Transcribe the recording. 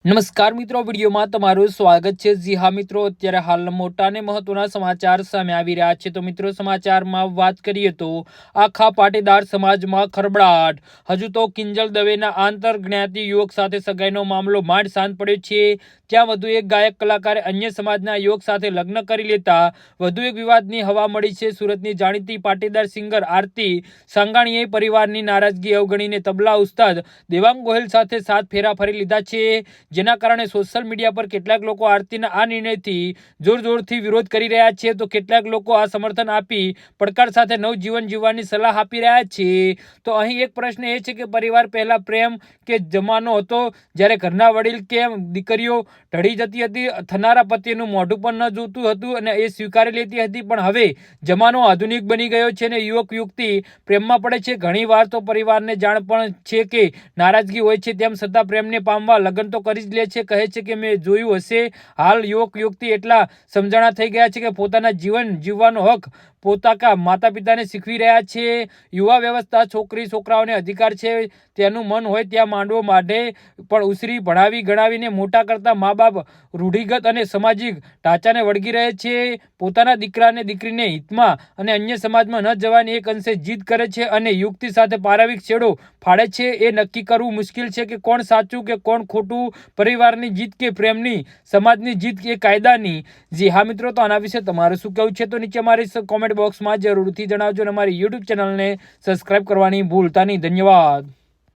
નમસ્કાર મિત્રો, વિડીયોમાં તમારું સ્વાગત છે। જી હા મિત્રો, અત્યારે હાલ મોટા અને મહત્વના સમાચાર સામે આવી રહ્યા છે। તો મિત્રો, સમાચારમાં વાત કરીએ તો આખા પાટીદાર સમાજમાં ખળબળાટ। હજુ તો કિંજલ દવેના આંતરજ્ઞાતિ યુવક સાથે સગાઈનો મામલો માંડ શાંત પડ્યો છે। ત્યાં વધુ એક ગાયક કલાકારે અન્ય સમાજના યુવક સાથે લગ્ન કરી લેતા વધુ એક વિવાદની હવા મળી છે। સુરતની જાણીતી પાટીદાર સિંગર આરતી સાંગાણીએ પરિવારની નારાજગી અવગણીને તબલા ઉસ્તાદ દેવાંગ ગોહિલ સાથે 7 ફેરા ફરી લીધા છે, જેના કારણે સોશિયલ મીડિયા પર કેટલાક લોકો આરતીના આ નિર્ણયથી જોરથી વિરોધ કરી રહ્યા છે, તો કેટલાક લોકો આ સમર્થન આપી પડકાર સાથે નવજીવન જીવવાની સલાહ આપી રહ્યા છે। તો અહીં એક પ્રશ્ન એ છે કે પરિવાર પહેલા પ્રેમ કે જમાનો હતો જ્યારે ઘરના વડીલ કે દીકરીઓ ઢળી જતી હતી, થનારા પતિનું મોઢું પણ ન જોતું હતું અને એ સ્વીકારી લેતી હતી, પણ હવે જમાનો આધુનિક બની ગયો છે અને યુવક યુવતી પ્રેમમાં પડે છે। ઘણી વાર તો પરિવારને જાણ પણ છે કે નારાજગી હોય છે, તેમ છતાં પ્રેમને પામવા લગ્ન તો કરી જ લે છે। કહે છે કે મેં જોયું હશે, હાલ યુવક યુવતી એટલા સમજણા થઈ ગયા છે કે પોતાના જીવન જીવવાનો હક પોતાના માતા પિતાને શીખવી રહ્યા છે। યુવા વ્યવસ્થા છોકરી છોકરાઓને અધિકાર છે, તેનું મન હોય ત્યાં માંડવો માટે પણ ઉછરી ભણાવી ગણાવીને મોટા કરતા મા બાપ રૂઢિગત અને સામાજિક ઢાંચાને વળગી રહે છે। પોતાના દીકરાને દીકરીને હિતમાં અને અન્ય સમાજમાં ન જવાની એક અંશે જીદ કરે છે અને યુવતી સાથે પારાવિક છેડો ફાડે છે। એ નક્કી કરવું મુશ્કેલ છે કે કોણ સાચું કે કોણ ખોટું, પરિવારની જીત કે પ્રેમની, સમાજની જીત કે કાયદાની। જી હા મિત્રો, તો આના વિશે તમારું શું કહેવું છે તો નીચે મારી કોમેન્ટ બોક્સમાં જરૂરથી જણાવજો અને અમારી યુટ્યુબ ચેનલને સબસ્ક્રાઇબ કરવાની ભૂલતા નહીં। ધન્યવાદ।